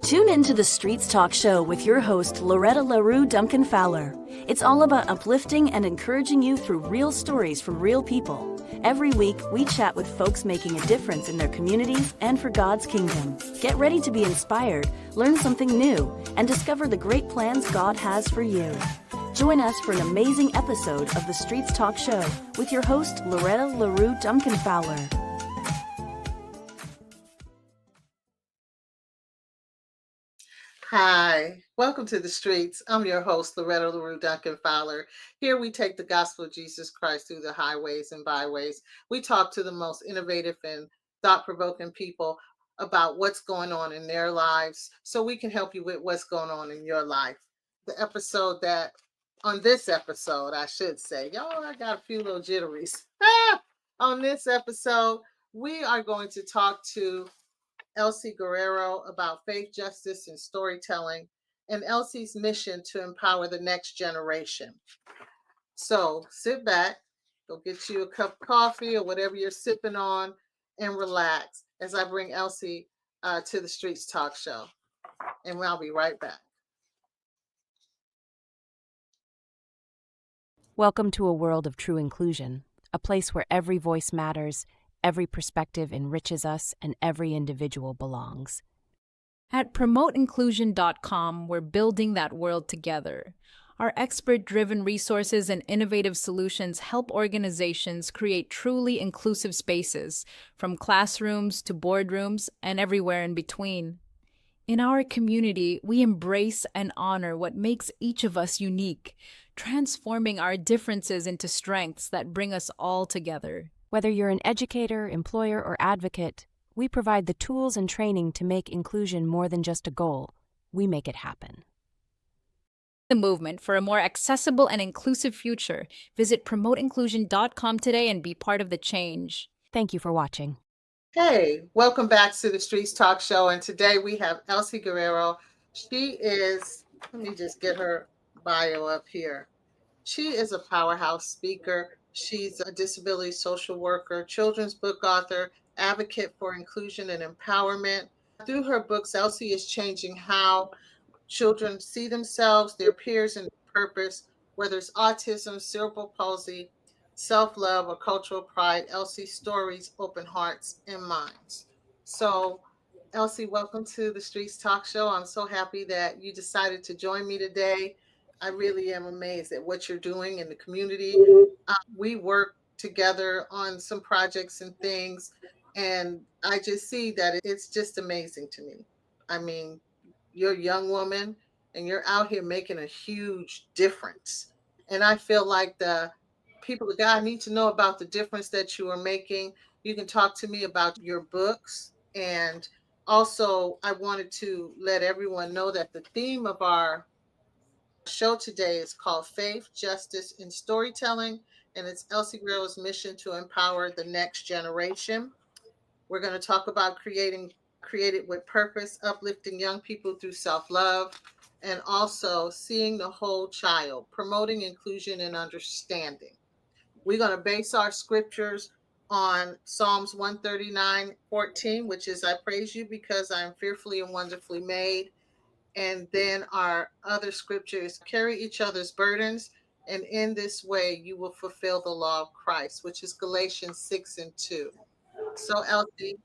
Tune into the Streets Talk Show with your host, Loretta La-Rue Duncan-Fowler. It's all about uplifting and encouraging you through real stories from real people. Every week, we chat with folks making a difference in their communities and for God's kingdom. Get ready to be inspired, learn something new, and discover the great plans God has for you. Join us for an amazing episode of the Streets Talk Show with your host, Loretta La-Rue Duncan-Fowler. Hi, welcome to the Streets. I'm your host, Loretta La-Rue Duncan-Fowler. Here we take the gospel of Jesus Christ through the highways and byways. We talk to the most innovative and thought-provoking people about what's going on in their lives so we can help you with what's going on in your life. On this episode, I should say, y'all, I got a few little jitteries. On this episode, we are going to talk to Elsie Guerrero about faith, justice, and storytelling, and Elsie's mission to empower the next generation. So sit back, go get you a cup of coffee or whatever you're sipping on, and relax as I bring Elsie to the Streets Talk Show. And I'll be right back. Welcome to a world of true inclusion, a place where every voice matters, every perspective enriches us, and every individual belongs. At PromoteInclusion.com, we're building that world together. Our expert-driven resources and innovative solutions help organizations create truly inclusive spaces, from classrooms to boardrooms and everywhere in between. In our community, we embrace and honor what makes each of us unique, transforming our differences into strengths that bring us all together. Whether you're an educator, employer, or advocate, we provide the tools and training to make inclusion more than just a goal. We make it happen. The movement for a more accessible and inclusive future. Visit PromoteInclusion.com today and be part of the change. Thank you for watching. Hey, welcome back to the Streets Talk Show. And today we have Elsie Guerrero. Let me just get her bio up here. She is a powerhouse speaker. She's a disability social worker, children's book author, advocate for inclusion and empowerment. Through her books, Elsie is changing how children see themselves, their peers, and purpose, whether it's autism, cerebral palsy, self-love, or cultural pride. Elsie's stories open hearts and minds. So, Elsie, welcome to the Streets Talk Show. I'm so happy that you decided to join me today. I really am amazed at what you're doing in the community. We work together on some projects and things, and I just see that it's just amazing to me. I mean, you're a young woman and you're out here making a huge difference. And I feel like the people of God need to know about the difference that you are making. You can talk to me about your books. And also, I wanted to let everyone know that the theme of our show today is called Faith, Justice, and Storytelling, and it's Elsie Guerrero's mission to empower the next generation. We're going to talk about created with purpose, uplifting young people through self-love, and also seeing the whole child, promoting inclusion and understanding. We're going to base our scriptures on Psalms 139:14, which is, I praise you because I am fearfully and wonderfully made. And then our other scriptures, carry each other's burdens, and in this way you will fulfill the law of Christ, which is Galatians 6:2. So, Elsie,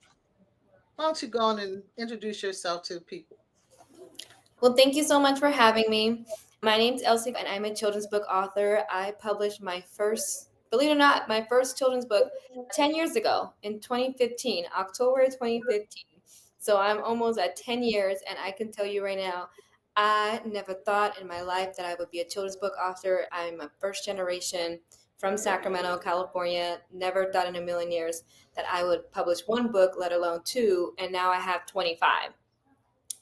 why don't you go on and introduce yourself to the people? Well, thank you so much for having me. My name's Elsie, and I'm a children's book author. I published my first, believe it or not, my first children's book 10 years ago in 2015, October 2015. So I'm almost at 10 years, and I can tell you right now, I never thought in my life that I would be a children's book author. I'm a first generation from Sacramento, California. Never thought in a million years that I would publish one book, let alone two, and now I have 25.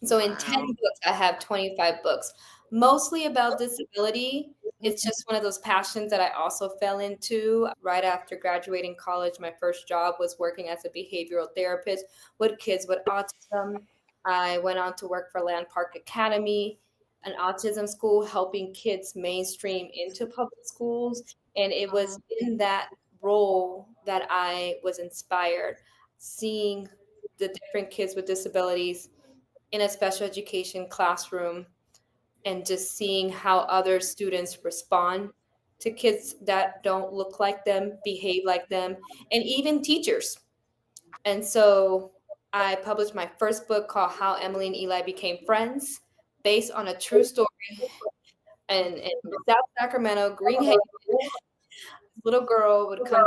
So in 10 books, I have 25 books, mostly about disability. It's just one of those passions that I also fell into. Right after graduating college, my first job was working as a behavioral therapist with kids with autism. I went on to work for Land Park Academy, an autism school, helping kids mainstream into public schools. And it was in that role that I was inspired, seeing the different kids with disabilities, in a special education classroom and just seeing how other students respond to kids that don't look like them, behave like them, and even teachers. And so I published my first book called How Emily and Eli Became Friends, based on a true story. And in South Sacramento, Greenhaven, this little girl would come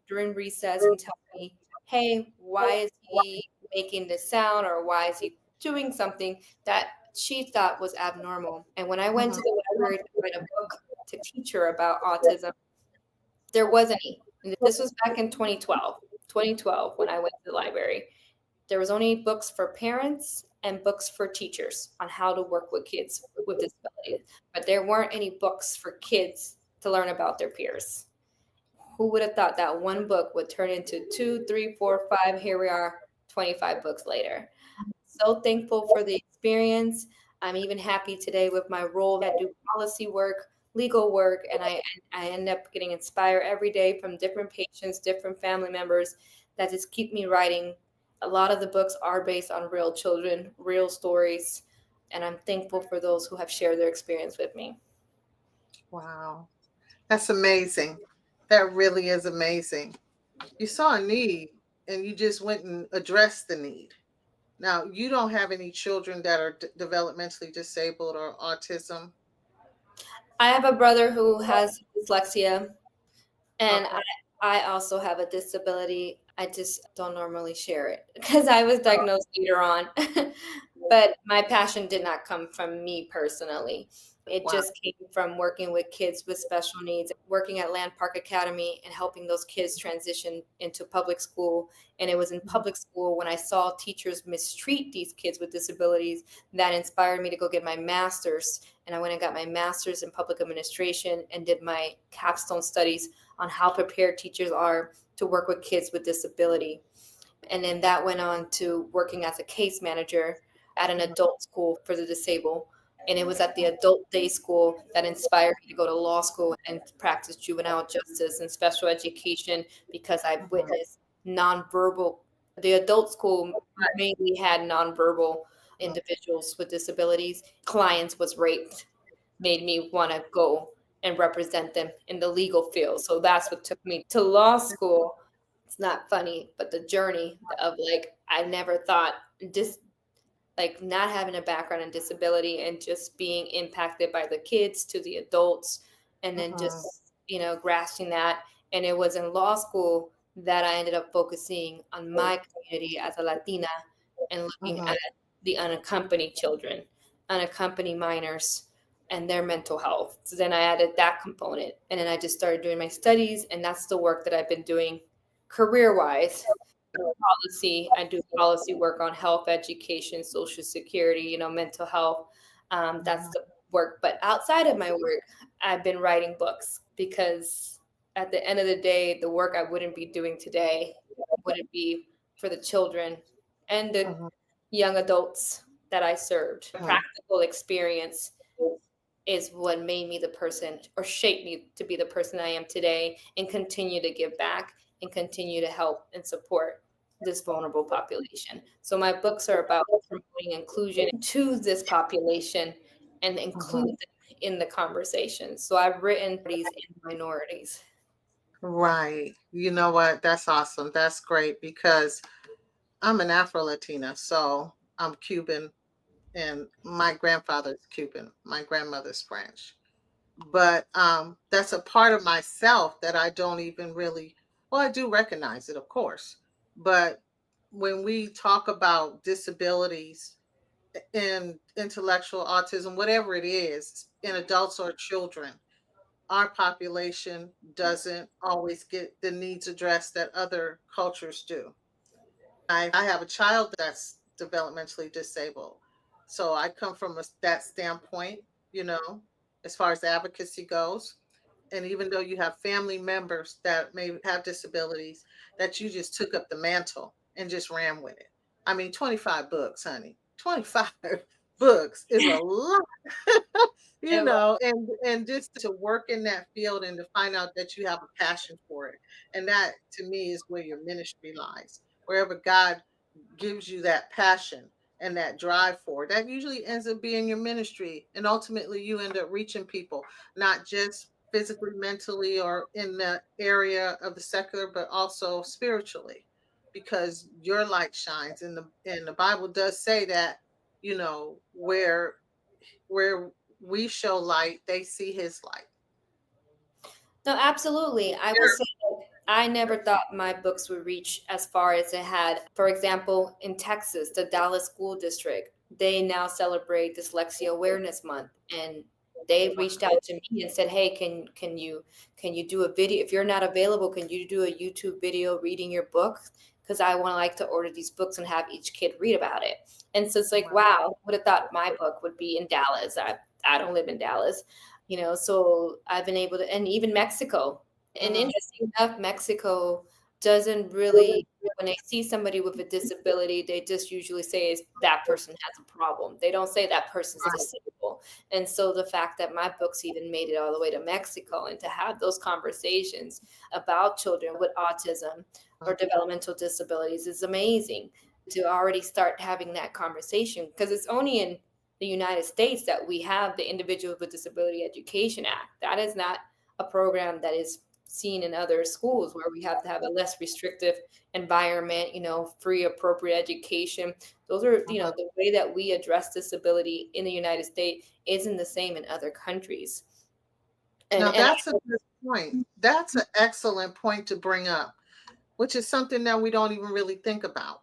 during recess and tell me, hey, why is he making this sound, or why is he doing something that she thought was abnormal? And when I went to the library to write a book to teach her about autism, there wasn't any. And this was back in 2012, when I went to the library. There was only books for parents and books for teachers on how to work with kids with disabilities, but there weren't any books for kids to learn about their peers. Who would have thought that one book would turn into 2, 3, 4, 5? Here we are, 25 books later. So thankful for the experience. I'm even happy today with my role. I do policy work, legal work, and I end up getting inspired every day from different patients, different family members that just keep me writing. A lot of the books are based on real children, real stories, and I'm thankful for those who have shared their experience with me. Wow. That's amazing. That really is amazing. You saw a need and you just went and addressed the need. Now, you don't have any children that are developmentally disabled or autism. I have a brother who has dyslexia, and Okay. I also have a disability. I just don't normally share it because I was diagnosed later on. But my passion did not come from me personally. It Wow. just came from working with kids with special needs, working at Land Park Academy and helping those kids transition into public school. And it was in public school when I saw teachers mistreat these kids with disabilities that inspired me to go get my master's. And I went and got my master's in public administration and did my capstone studies on how prepared teachers are to work with kids with disability. And then that went on to working as a case manager at an adult school for the disabled. And it was at the adult day school that inspired me to go to law school and practice juvenile justice and special education, because I witnessed nonverbal. The adult school mainly had nonverbal individuals with disabilities. Clients was raped, made me want to go and represent them in the legal field. So that's what took me to law school. It's not funny, but the journey of, like, I never thought, just like not having a background in disability and just being impacted by the kids to the adults, and then just, grasping that. And it was in law school that I ended up focusing on my community as a Latina and looking at the unaccompanied children, unaccompanied minors, and their mental health. So then I added that component, and then I just started doing my studies, and that's the work that I've been doing career-wise. Policy. I do policy work on health, education, social security, mental health. That's the work. But outside of my work, I've been writing books, because at the end of the day, the work I wouldn't be doing today wouldn't be for the children and the young adults that I served. Practical experience is what made me the person, or shaped me to be the person I am today, and continue to give back and continue to help and support this vulnerable population. So my books are about promoting inclusion to this population and include them in the conversation. So I've written these in minorities. Right. You know what? That's awesome. That's great because I'm an Afro Latina, so I'm Cuban and my grandfather's Cuban, my grandmother's French. But that's a part of myself that I don't even really, well, I do recognize it, of course. But when we talk about disabilities and intellectual autism, whatever it is, in adults or children, our population doesn't always get the needs addressed that other cultures do. I have a child that's developmentally disabled. So I come from that standpoint, you know, as far as advocacy goes. And even though you have family members that may have disabilities, that you just took up the mantle and just ran with it. I mean, 25 books, honey. 25 books is a lot. It And just to work in that field and to find out that you have a passion for it. And that to me is where your ministry lies. Wherever God gives you that passion and that drive for it. That usually ends up being your ministry. And ultimately, you end up reaching people, not just physically, mentally, or in the area of the secular, but also spiritually, because your light shines. And the Bible does say that, where we show light, they see his light. No, absolutely. I will say that I never thought my books would reach as far as it had. For example, in Texas, the Dallas School District, they now celebrate Dyslexia Awareness Month, and they reached out to me and said, "Hey, can you do a video? If you're not available, can you do a YouTube video reading your book? Because I want to like to order these books and have each kid read about it." And so it's like, wow, would have thought my book would be in Dallas. I don't live in Dallas, so I've been able to, and even Mexico. And interesting enough, Mexico doesn't really, when they see somebody with a disability, they just usually say is that person has a problem. They don't say that person's disabled. And so the fact that my books even made it all the way to Mexico, and to have those conversations about children with autism or developmental disabilities is amazing. To already start having that conversation, because it's only in the United States that we have the Individuals with Disability Education Act. That is not a program that is seen in other schools, where we have to have a less restrictive environment, free appropriate education. Those are, the way that we address disability in the United States isn't the same in other countries. Now, that's a good point. That's an excellent point to bring up, which is something that we don't even really think about.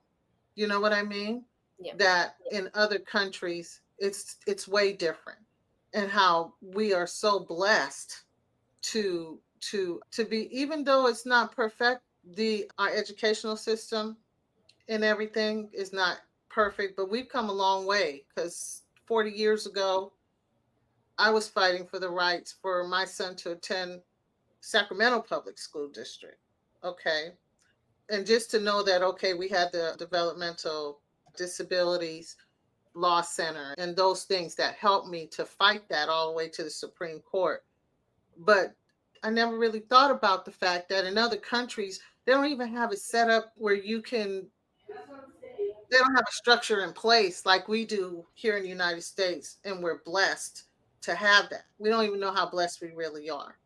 You know what I mean? Yeah. That in other countries, it's way different, and how we are so blessed to be, even though it's not perfect, our educational system and everything is not perfect, but we've come a long way, because 40 years ago, I was fighting for the rights for my son to attend Sacramento Public School District. Okay. And just to know that, okay, we had the Developmental Disabilities Law Center and those things that helped me to fight that all the way to the Supreme Court. But I never really thought about the fact that in other countries, they don't even have it set up where they don't have a structure in place like we do here in the United States. And we're blessed to have that. We don't even know how blessed we really are.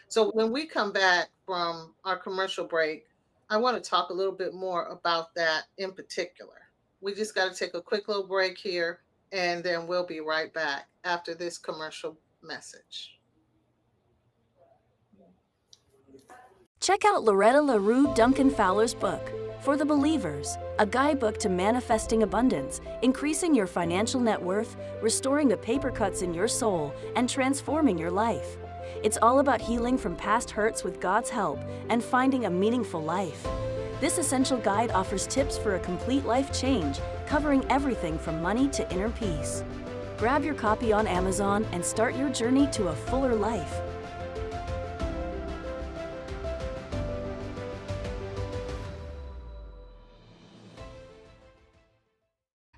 So when we come back from our commercial break, I want to talk a little bit more about that in particular. We just got to take a quick little break here, and then we'll be right back after this commercial message. Check out Loretta La-Rue Duncan-Fowler's book, For the Believers, a guidebook to manifesting abundance, increasing your financial net worth, restoring the paper cuts in your soul, and transforming your life. It's all about healing from past hurts with God's help and finding a meaningful life. This essential guide offers tips for a complete life change, covering everything from money to inner peace. Grab your copy on Amazon and start your journey to a fuller life.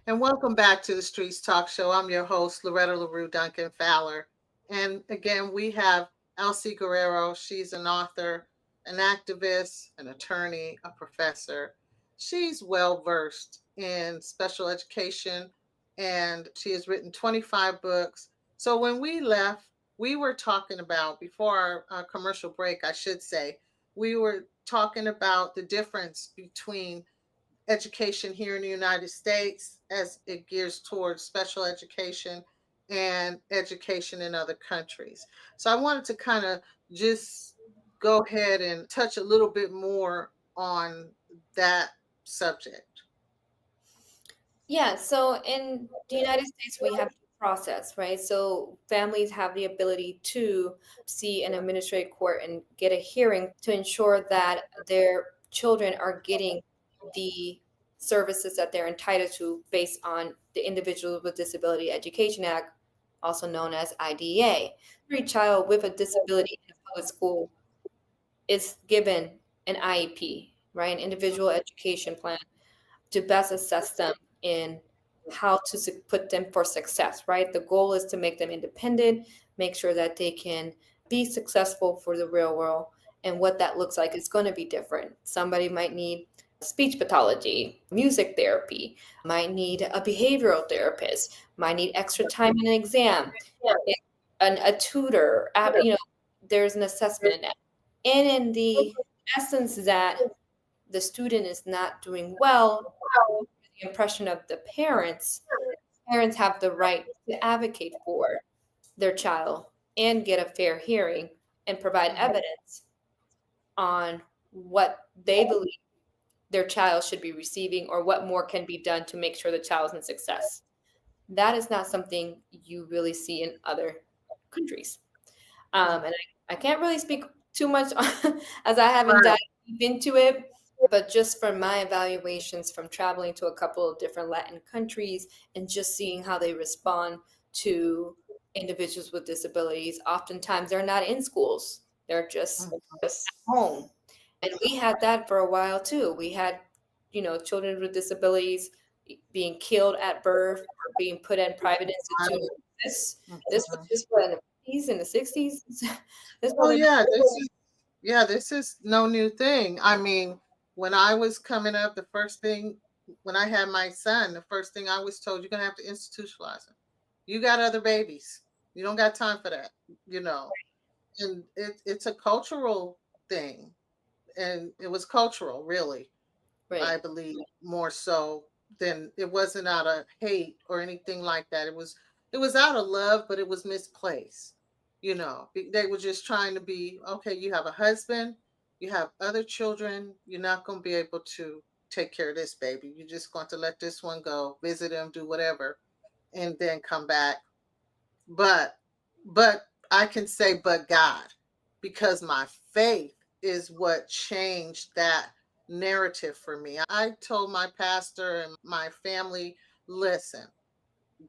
And welcome back to the Streets Talk Show. I'm your host, Loretta La-Rue Duncan-Fowler. And again, we have Elsie Guerrero. She's an author, an activist, an attorney, a professor. She's well-versed in special education, and she has written 25 books. So when we left, we were talking about, before our commercial break, I should say, we were talking about the difference between education here in the United States as it gears towards special education and education in other countries. So I wanted to kind of just go ahead and touch a little bit more on that subject. Yeah, so in the United States, we have due process, right? So families have the ability to see an administrative court and get a hearing to ensure that their children are getting the services that they're entitled to based on the Individuals with Disability Education Act, also known as IDEA. Every child with a disability in a public school is given an IEP, right? An individual education plan, to best assess them in how to put them for success, right? The goal is to make them independent, make sure that they can be successful for the real world. And what that looks like is going to be different. Somebody might need speech pathology, music therapy, might need a behavioral therapist, might need extra time in an exam, a tutor, there's an assessment in that. And in the essence that the student is not doing well, the impression of the parents have the right to advocate for their child and get a fair hearing and provide evidence on what they believe their child should be receiving or what more can be done to make sure the child's in success. That is not something you really see in other countries. And I can't really speak too much as I haven't dived deep into it, but just from my evaluations from traveling to a couple of different Latin countries and just seeing how they respond to individuals with disabilities, oftentimes they're not in schools, they're just at home. And we had that for a while too. We had, children with disabilities being killed at birth or being put in private institutions. This was just in the 50s and the 60s. Oh yeah, this is no new thing. I mean, when I was coming up, the first thing when I had my son, the first thing I was told, you're gonna have to institutionalize him. You got other babies. You don't got time for that, you know. And it's a cultural thing. And it was cultural, really. I Right. believe more so than it wasn't out of hate or anything like that. It was out of love, but it was misplaced. They were just trying to be okay. You have a husband, you have other children. You're not going to be able to take care of this baby. You're just going to let this one go, visit him, do whatever, and then come back. But but I can say but God, because my faith is what changed that narrative for me. I told my pastor and my family, listen,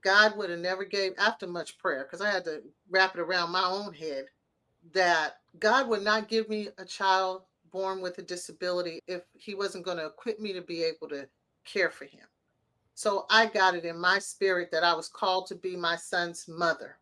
God would have never gave after much prayer because I had to wrap it around my own head that God would not give me a child born with a disability if he wasn't going to equip me to be able to care for him. So I got it in my spirit that I was called to be my son's mother.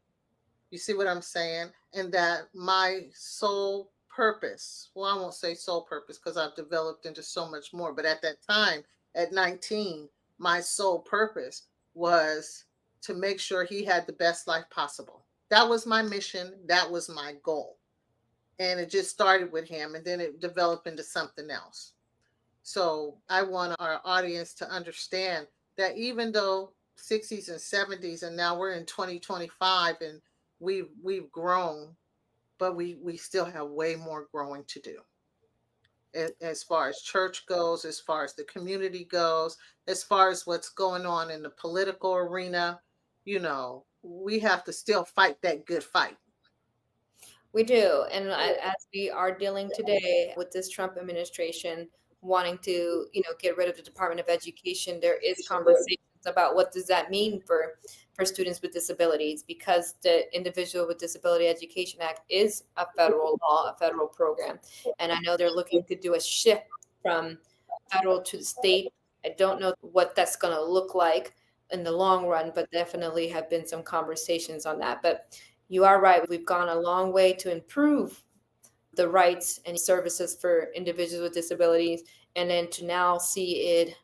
You see what I'm saying? And that my sole purpose, well, I won't say sole purpose because I've developed into so much more, but at that time, at 19, my sole purpose was to make sure he had the best life possible. That was my mission. That was my goal. And it just started with him and then it developed into something else. So I want our audience to understand that even though 60s and 70s and now we're in 2025 and we've grown, but we still have way more growing to do. As far as church goes, as far as the community goes, as far as what's going on in the political arena, we have to still fight that good fight. We do. And as we are dealing today with this Trump administration wanting to, get rid of the Department of Education, there is conversations about what does that mean for students with disabilities, because the Individual with Disability Education Act is a federal law, a federal program. And I know they're looking to do a shift from federal to the state. I don't know what that's going to look like in the long run, but definitely have been some conversations on that. But you are right. We've gone a long way to improve the rights and services for individuals with disabilities, and then to now see it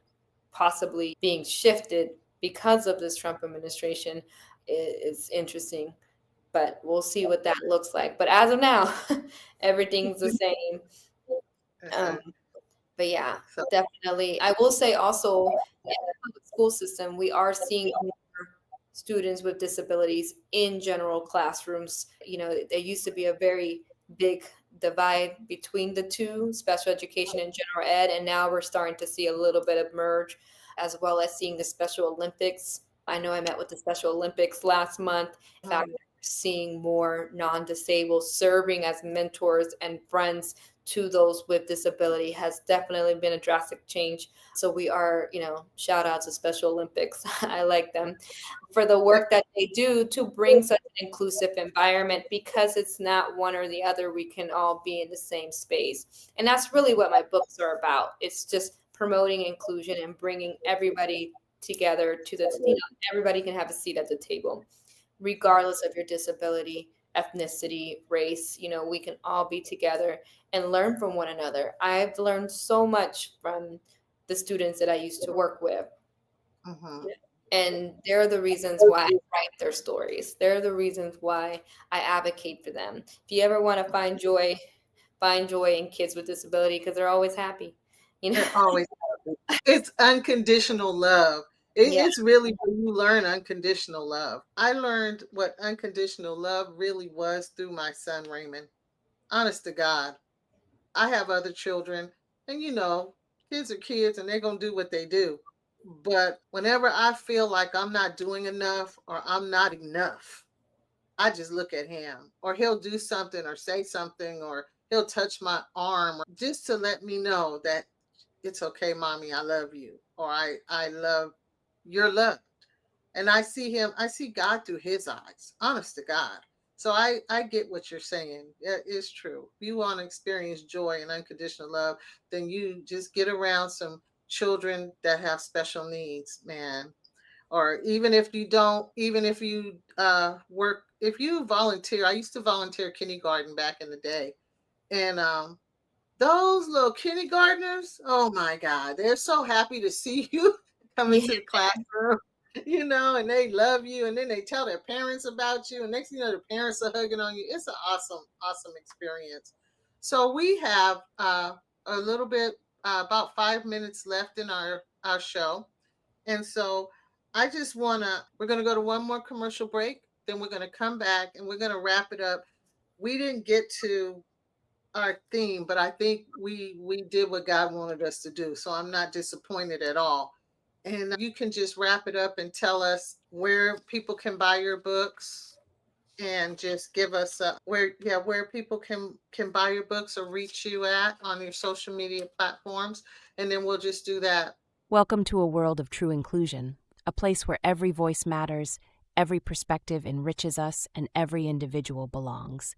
possibly being shifted because of this Trump administration is interesting. But we'll see what that looks like. But as of now, everything's the same. Um, but yeah, So definitely. I will say also, in the public school system, we are seeing more students with disabilities in general classrooms. There used to be a very big divide between the two, special education and general ed, and now we're starting to see a little bit of merge, as well as seeing the Special Olympics. I know I met with the Special Olympics last month. In fact, seeing more non-disabled serving as mentors and friends to those with disability has definitely been a drastic change. So we are, shout out to Special Olympics. I like them for the work that they do to bring such an inclusive environment, because it's not one or the other. We can all be in the same space. And that's really what my books are about. It's just promoting inclusion and bringing everybody together everybody can have a seat at the table, regardless of your disability, ethnicity, race. We can all be together and learn from one another. I've learned so much from the students that I used to work with. Mhm. And they're the reasons why I write their stories. They're the reasons why I advocate for them. If you ever want to find joy in kids with disability because they're always happy. You know? It always happens. It's unconditional love. Yeah. It's really where you learn unconditional love. I learned what unconditional love really was through my son Raymond. Honest to God. I have other children, and kids are kids and they're going to do what they do. But whenever I feel like I'm not doing enough or I'm not enough, I just look at him, or he'll do something or say something, or he'll touch my arm just to let me know that it's okay, mommy, I love you, or I love your love. And I see God through his eyes, honest to God. So I get what you're saying. It is true. If you want to experience joy and unconditional love, then you just get around some children that have special needs, man. Or even if you don't, even if you work, if you volunteer. I used to volunteer kindergarten back in the day. And those little kindergartners, oh my God, they're so happy to see you come Yeah. into the classroom, and they love you. And then they tell their parents about you. And next thing you know, the parents are hugging on you. It's an awesome, awesome experience. So we have a little bit, about 5 minutes left in our show. And so we're going to go to one more commercial break. Then we're going to come back and we're going to wrap it up. We didn't get to our theme, but I think we did what God wanted us to do. So I'm not disappointed at all. And you can just wrap it up and tell us where people can buy your books, and just give us where people can buy your books or reach you at on your social media platforms, and then we'll just do that. Welcome to a world of true inclusion, a place where every voice matters, every perspective enriches us, and every individual belongs.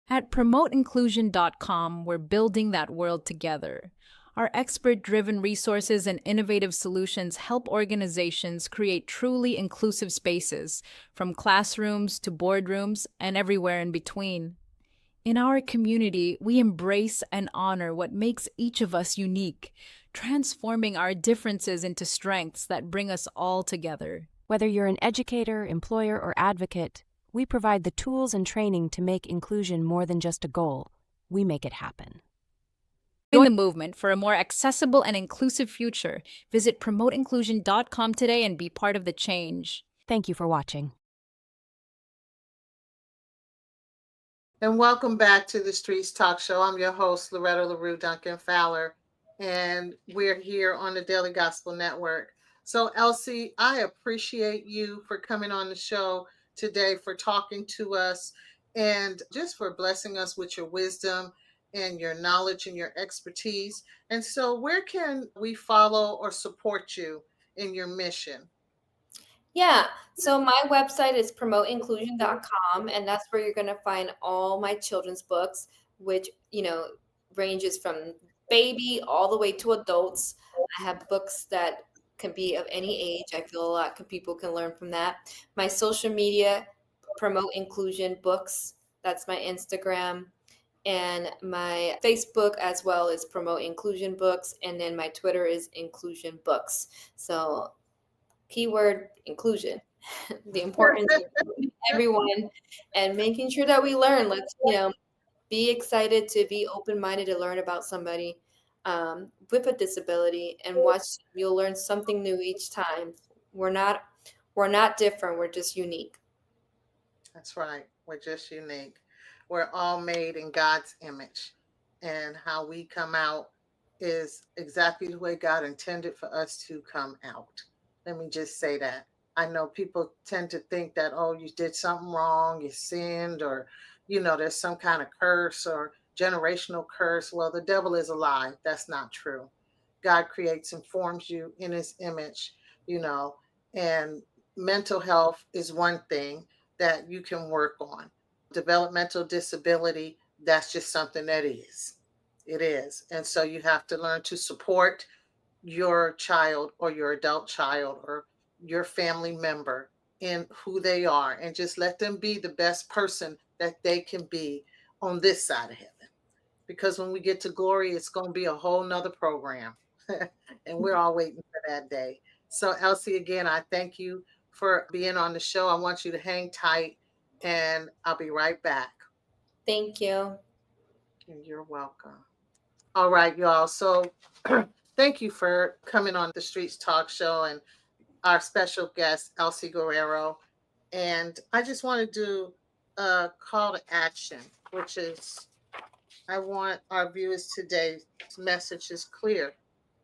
At promoteinclusion.com, we're building that world together. Our expert-driven resources and innovative solutions help organizations create truly inclusive spaces, from classrooms to boardrooms and everywhere in between. In our community, we embrace and honor what makes each of us unique, transforming our differences into strengths that bring us all together. Whether you're an educator, employer, or advocate, we provide the tools and training to make inclusion more than just a goal. We make it happen. Join the movement for a more accessible and inclusive future. Visit promoteinclusion.com today and be part of the change. Thank you for watching. And welcome back to the Streets Talk Show. I'm your host, Loretta La-Rue, Duncan-Fowler, and we're here on the Daily Gospel Network. So, Elsie, I appreciate you for coming on the show today, for talking to us, and just for blessing us with your wisdom and your knowledge and your expertise. And so, where can we follow or support you in your mission? Yeah. So my website is promoteinclusion.com, and that's where you're going to find all my children's books, which, ranges from baby all the way to adults. I have books that can be of any age. I feel a lot of people can learn from that. My social media, Promote Inclusion Books. That's my Instagram. And my Facebook as well is Promote Inclusion Books. And then my Twitter is Inclusion Books. So keyword inclusion, the importance of including everyone and making sure that we learn. Let's, be excited to be open-minded to learn about somebody with a disability, and watch. You'll learn something new each time. We're not different. We're just unique. That's right. We're just unique. We're all made in God's image. And how we come out is exactly the way God intended for us to come out. Let me just say that. I know people tend to think that, oh, you did something wrong, you sinned, or, there's some kind of curse or generational curse. Well, the devil is a lie. That's not true. God creates and forms you in his image, and mental health is one thing that you can work on. Developmental disability, that's just something that is. It is. And so you have to learn to support your child or your adult child or your family member in who they are, and just let them be the best person that they can be on this side of heaven. Because when we get to glory, it's going to be a whole nother program. And we're all waiting for that day. So, Elsie, again, I thank you for being on the show. I want you to hang tight, and I'll be right back. Thank you. And you're welcome. All right, y'all. So, thank you for coming on the Streets Talk Show and our special guest, Elsie Guerrero. And I just want to do a call to action, which is I want our viewers today's message is clear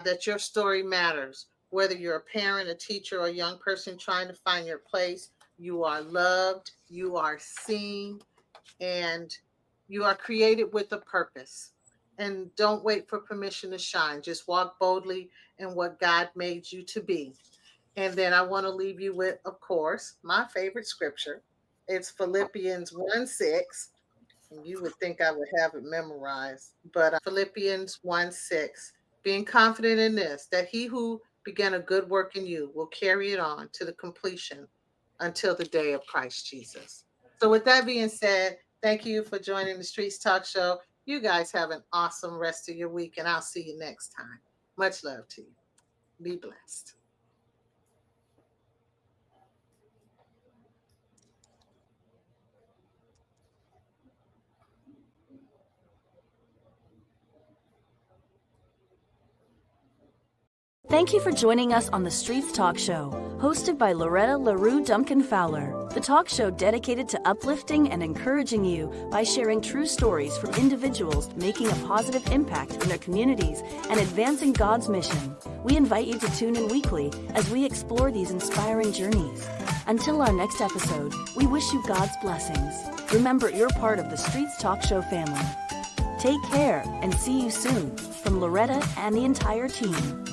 that your story matters. Whether you're a parent, a teacher, or a young person trying to find your place, you are loved, you are seen, and you are created with a purpose. And don't wait for permission to shine. Just walk boldly in what God made you to be. And then I want to leave you with, of course, my favorite scripture. It's Philippians 1:6. And you would think I would have it memorized, but Philippians 1:6, being confident in this, that he who began a good work in you will carry it on to the completion until the day of Christ Jesus. So with that being said, thank you for joining the Streets Talk Show. You guys have an awesome rest of your week, and I'll see you next time. Much love to you. Be blessed. Thank you for joining us on the Streets Talk Show, hosted by Loretta La-Rue Duncan-Fowler. The talk show dedicated to uplifting and encouraging you by sharing true stories from individuals making a positive impact in their communities and advancing God's mission. We invite you to tune in weekly as we explore these inspiring journeys. Until our next episode, we wish you God's blessings. Remember, you're part of the Streets Talk Show family. Take care and see you soon from Loretta and the entire team.